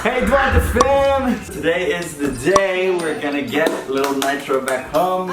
Hey Dwanda fam! Today is the day we're gonna get little Nitro back home.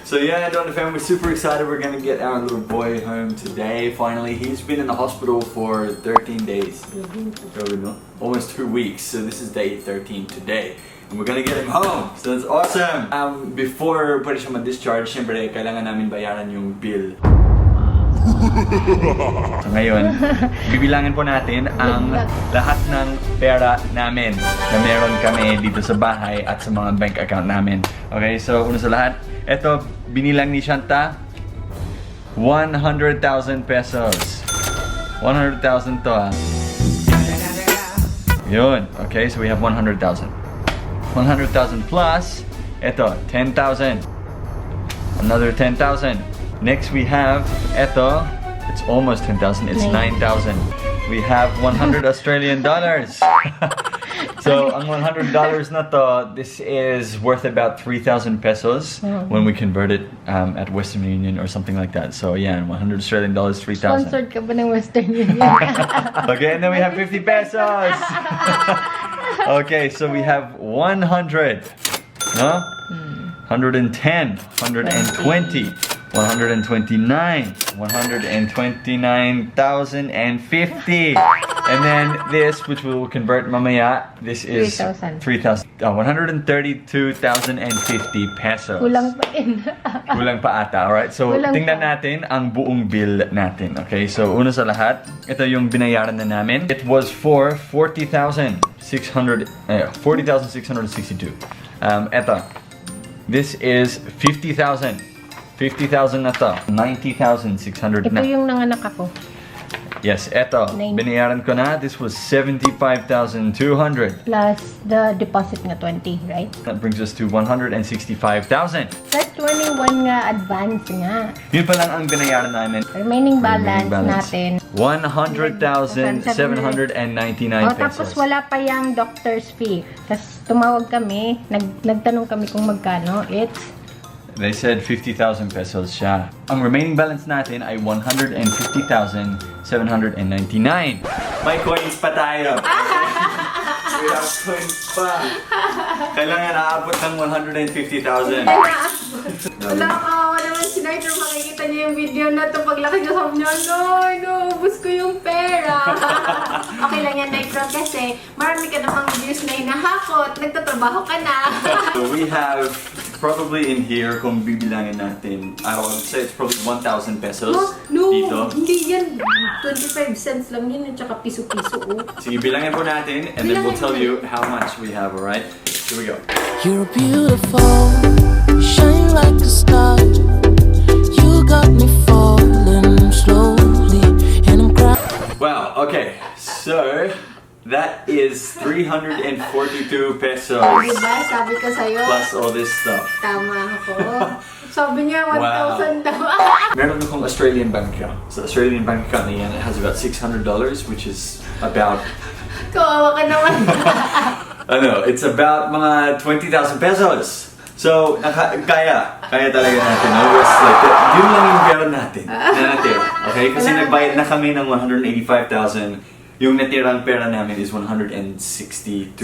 So yeah, Dwanda fam, we're super excited. We're gonna get our little boy home today. Finally, he's been in the hospital for 13 days. Almost 2 weeks. So this is day 13 today. And we're gonna get him home. So that's awesome. Before pwede siya ma-discharge, syempre kailangan namin bayaran yung bill. So ngayon, bibilangin po natin ang lahat ng pera namin na meron kami dito sa bahay at sa mga bank account namin. Okay, so una sa lahat, ito binilang ni Shanta 100,000 pesos. 100,000 to ah. Yun. Okay, so we have 100,000. 100,000 plus, ito, 10,000. Another 10,000. Next we have, ito, it's almost 10,000, it's 9,000. We have 100 Australian dollars. So, ang $100 na to, this is worth about 3,000 pesos when we convert it at Western Union or something like that. So, yeah, 100 Australian dollars, 3,000. Sponsored ka ba ng Western Union? Okay, and then we have 50 pesos. Okay, so we have 100, no? 110, 120, 129, 129,050. And then this, which we will convert mamaya, this is 3,000. 132,050 pesos. Kulang pa rin. Kulang pa ata, alright? So, Kulang tingnan pa. natin ang buong bill natin. Okay, so una sa lahat, ito yung binayaran na namin. It was for 40,662. Ito, this is 50,000. 50,000 na to. 90,600 na. Ito yung nanganak ako. Yes, eto. 90. Binayaran ko na. This was 75,200. Plus the deposit nga 20, right? That brings us to 165,000. Plus 21 nga advance nga. Yun pa lang ang binayaran namin. Remaining balance natin. 100,799 Oh, pesos. tapos wala pa yung doctor's fee. Tapos tumawag kami, nagtanong kami kung magkano. It's They said 50,000 pesos siya. Ang remaining balance natin ay 150,799. May coins pa tayo. We have coins pa. Kailangan naabot ng 150,000. wala ka naman si Nitro, makikita niyo yung video na to. Paglaki niya sabi niya, no, ubus ko yung pera. Okay lang yan, Nitro, kasi marami ka namang views na hinahakot. Nagtatrabaho ka na. So we have probably in here, kung bibilangin natin, I would say it's probably 1,000 pesos dito. Hindi yan. 25 cents lang yun, at saka piso-piso. Oh. Sige, bilangin po natin, and then we'll tell you how much we have, alright? Here we go. You're beautiful, you shine like a star. You got me falling slowly, and I'm crying. Wow, okay, so that is 342 pesos. Diba? Sabi ko sa'yo. Plus all this stuff. Tama ako. Sabi niya, 1,000 daw. Meron akong Australian bank account. So Australian bank account na yan, it has about $600, which is about... Kawawa ka naman. it's about mga 20,000 pesos. So, kaya talaga natin. No? Like, yun lang yung meron natin na natira. Okay? Kasi nagbayad na kami ng 185,000. Yung natirang pera namin is 162,000.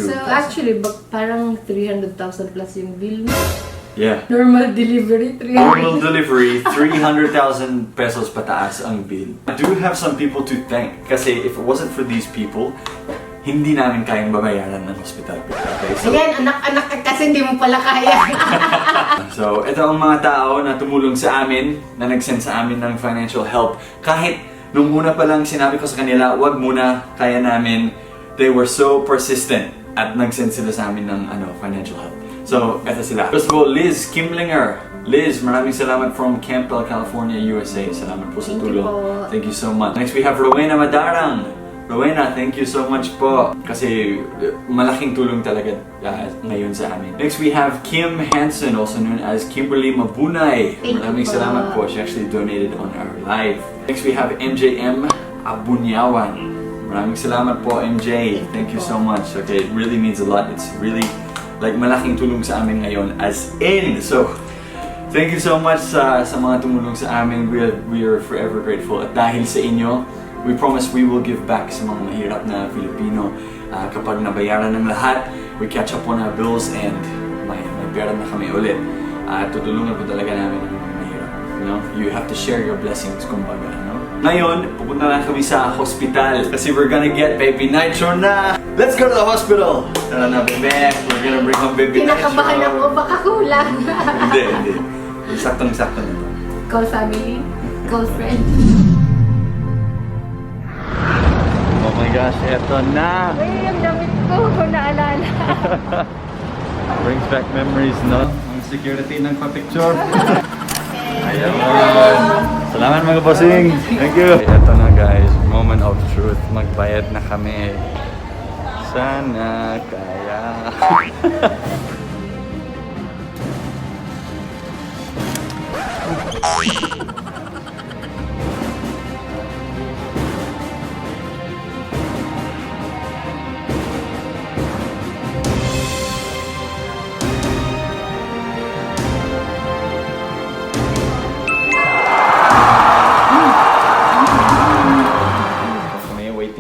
So actually, parang 300,000 plus yung bill mo. Yeah. Normal delivery, 300,000. Normal delivery, 300,000 pesos pataas ang bill. I do have some people to thank kasi if it wasn't for these people, hindi namin kayang babayaran ng hospital bill. Okay, so, Ayan, anak-anak ka kasi hindi mo pala kaya. so, ito ang mga tao na tumulong sa amin, na nag-send sa amin ng financial help. Kahit nung una pa lang sinabi ko sa kanila, wag muna, kaya namin. They were so persistent at nag-send sila sa amin ng financial help. So, eto sila. First of all, Liz Kimlinger. Liz, maraming salamat from Campbell, California, USA. Salamat po sa tulong. Thank you so much. Next, we have Rowena Madarang. Rowena, thank you so much po. Kasi malaking tulong talaga ngayon sa amin. Next, we have Kim Hansen, also known as Kimberly Mabunay. Maraming salamat po. She actually donated on our live. Next, we have MJM Abunyawan. Maraming salamat po, MJ. Thank you so much. Okay, it really means a lot. It's really like malaking tulong sa amin ngayon as in. So, thank you so much sa mga tumulong sa amin. We are forever grateful. At dahil sa inyo, we promise we will give back sa mga mahirap na Filipino. Kapag nabayaran ng lahat, we catch up on our bills and may pera na kami ulit. Tutulungan po talaga namin ang mga mahirap. You know? You have to share your blessings, kumbaga. No? Ngayon, pupunta na kami sa hospital kasi we're gonna get baby Nitro na! Let's go to the hospital! Tara na, bebe! We're gonna bring home baby Nitro! Kinakabahan ako, baka kulang. Hindi. Saktong-sakto na to. Call family, call friend. Oh my gosh, eto na! Ay, ang damit ko, naalala. Brings back memories, no? Ang security ng pa-picture. Ayun! Salamat mga bossing! Thank you! Eto na guys, moment of truth. Magbayad na kami. Sana kaya.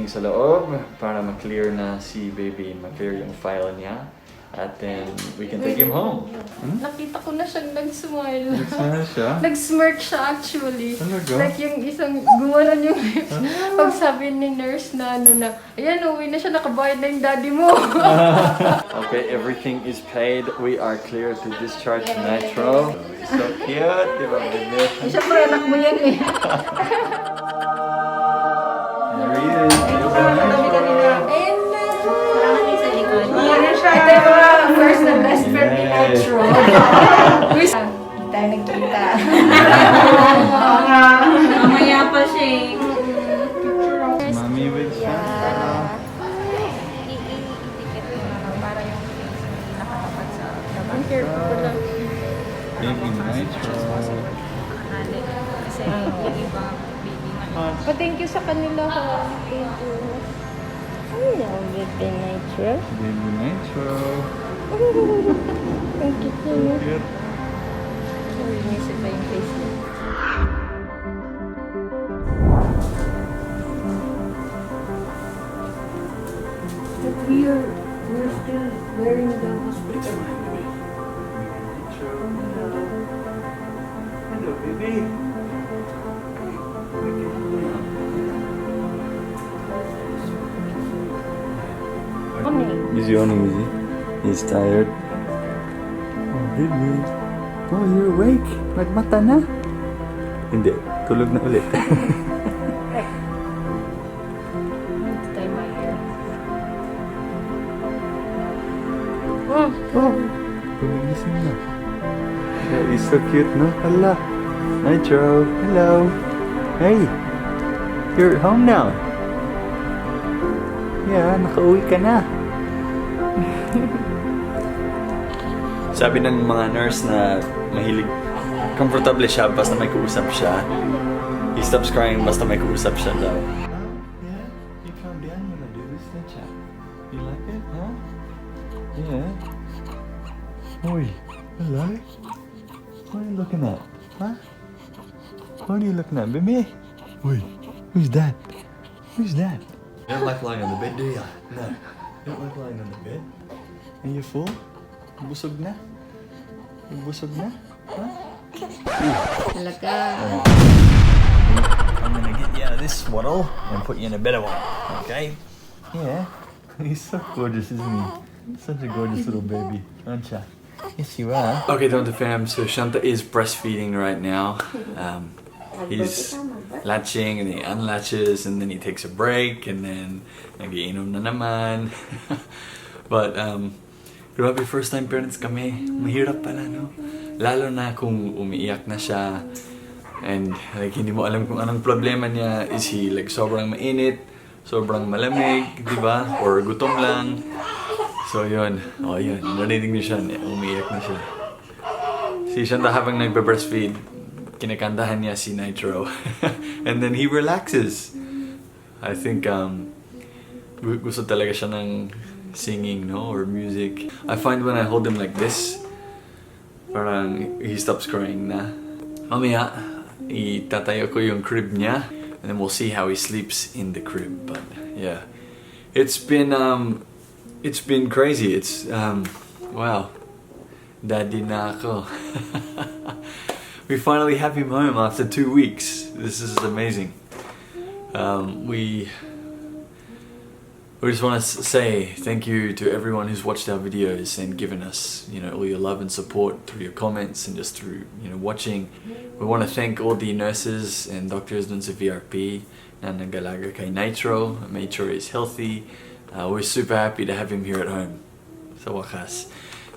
Sa loob para ma-clear na si baby, ma-clear yung file niya at then we can take him home. Nakita ko na siyang nag-smile. Nag-smile siya? Nag-smirk siya actually. Talaga? Like yung isang gumanon yung lips. Pag sabi ni nurse na ayan, uwi na siya, nakabayad na yung daddy mo. Okay, everything is paid. We are clear to discharge Nitro. So cute, di ba, baby? Siyempre, anak mo yan eh. There he is. Ayun na. Ito yung mga first na best friend ni Nitro. Hindi tayo nagkita. Mamaya pa siya eh. Mommy with Shanta. Para yung nakakapag sa labang careful ko lang. Baby Nitro. Kasi yung iba baby man. Thank you sa kanila ha. Thank you. Hello, baby Nitro. Baby Nitro. Thank you so much. Cute. Inisip ba yung face niya? But we're still wearing the hospital. Hello, baby. He's yawning, is he? He's tired. Oh, baby. Oh, you're awake. Nagmata na. Hindi. Tulog na ulit. Tie my hair. Oh, gumising na. That is so cute, no? Hala. Nitro. Hello. Hey. You're home now. Yeah, nakauwi ka na. Sabi ng mga nurse na mahilig, comfortable siya basta may kausap siya. He stops crying basta may kausap siya daw. Yeah? You calm down when I do this, don't you? You like it, huh? Yeah. Oi, hello? What are you looking at? Huh? What are you looking at, baby? Oi, who's that? Who's that? You don't like lying on the bed, do you? No. You don't like lying on the bed? Are you full? Busog na? You busog na? Huh? Talaga. I'm gonna get you out of this swaddle and put you in a better one, okay? Yeah. He's so gorgeous, isn't he? Such a gorgeous little baby, aren't you? Yes, you are. Okay, Dr. Fam, so Shanta is breastfeeding right now. He's latching and he unlatches and then he takes a break and then nagiinom na naman. But, grabe, first time parents kami. Mahirap pala, no? Lalo na kung umiiyak na siya and like hindi mo alam kung anong problema niya. Is he like sobrang mainit, sobrang malamig, di ba? Or gutom lang. So yun, oh yun, narinig niyo siya, umiiyak na siya. Si Shanta habang nagbe-breastfeed, kinakantahan niya si Nitro. And then he relaxes. I think gusto talaga siya ng singing, no? Or music. I find when I hold him like this, parang he stops crying na. Mamaya, itatayo ko yung crib niya and then we'll see how he sleeps in the crib. But yeah, It's been crazy. It's wow. Daddy na ako. We finally have him home after 2 weeks. This is amazing. We just want to say thank you to everyone who's watched our videos and given us, you know, all your love and support through your comments and just through, you know, watching. We want to thank all the nurses and doctors dun sa VRP na nag-alaga kay Nitro. Made sure he's healthy. We're super happy to have him here at home. Sa wakas.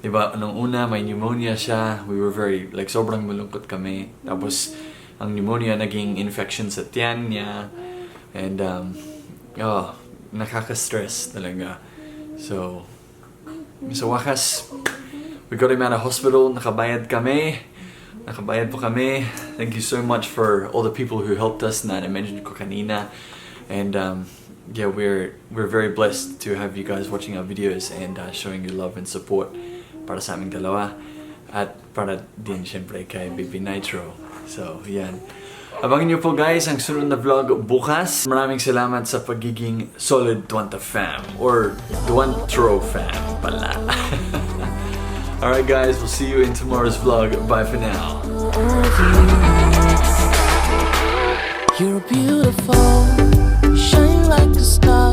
Diba, nung una may pneumonia siya. We were very, like, sobrang malungkot kami. Tapos, ang pneumonia naging infection sa tiyan niya. And, nakaka-stress talaga. So, sa wakas, we got him out of hospital. Nakabayad kami. Nakabayad po kami. Thank you so much for all the people who helped us na na-mention ko kanina. And, yeah, we're very blessed to have you guys watching our videos and showing your love and support para sa aming dalawa. At para din syempre kay Baby Nitro. So, yan. Abangin niyo po guys ang sunod na vlog bukas. Maraming salamat sa pagiging solid Twanta fam or Twantro fam pala. Alright guys, we'll see you in tomorrow's vlog. Bye for now. You're beautiful, you shine like a star.